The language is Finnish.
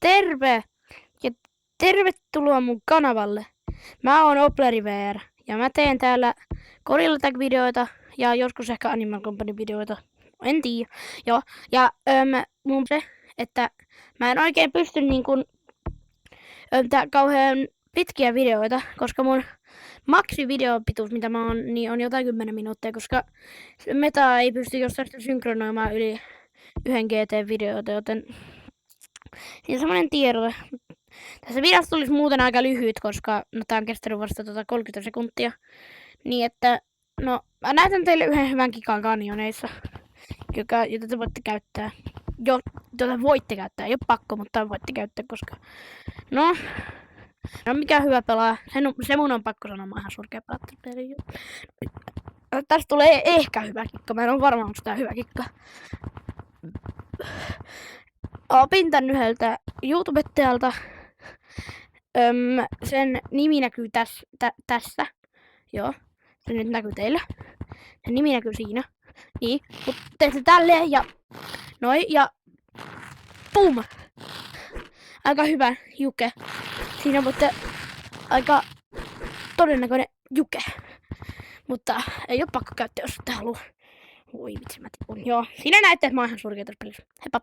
Terve ja tervetuloa mun kanavalle. Mä oon OppleriVR ja mä teen täällä Gorilla Tag-videoita ja joskus ehkä Animal Company-videoita. En tiedä. Joo. Ja mun se, että mä en oikein pysty kauhean pitkiä videoita, koska mun maksivideon pituus, mitä mä oon, niin on jotain 10 minuuttia, koska Meta ei pysty jostain synkronoimaan yli 1 GT-videoita, joten siinä semmonen tiedote. Tässä videossa tulisi muuten aika lyhyt, koska tää on kestänyt vasta 30 sekuntia. Niin että, mä näytän teille yhden hyvän kikan kanjoneissa, jota te voitte käyttää. Jota voitte käyttää, ei oo pakko, mutta voitte käyttää, koska mikä hyvä pelaa. Se mun on pakko sanoa, mä oon ihan surkea pelaattelu. Tästä tulee ehkä hyvä kikka, mä en oo varma, onko tää hyvä kikka. Opin tän yhdeltä YouTubettajalta. Sen nimi näkyy tässä. Joo, se nyt näkyy teille. Sen nimi näkyy siinä. Niin, mut teette tälleen ja noin ja pum! Aika hyvä juke. Siinä voitte aika todennäköinen juke. Mutta ei oo pakko käyttää, jos ette halua. Voi vitsi, mä tipun. Joo, siinä näette, että mä oon ihan surkea tässä pelissä. Heippa!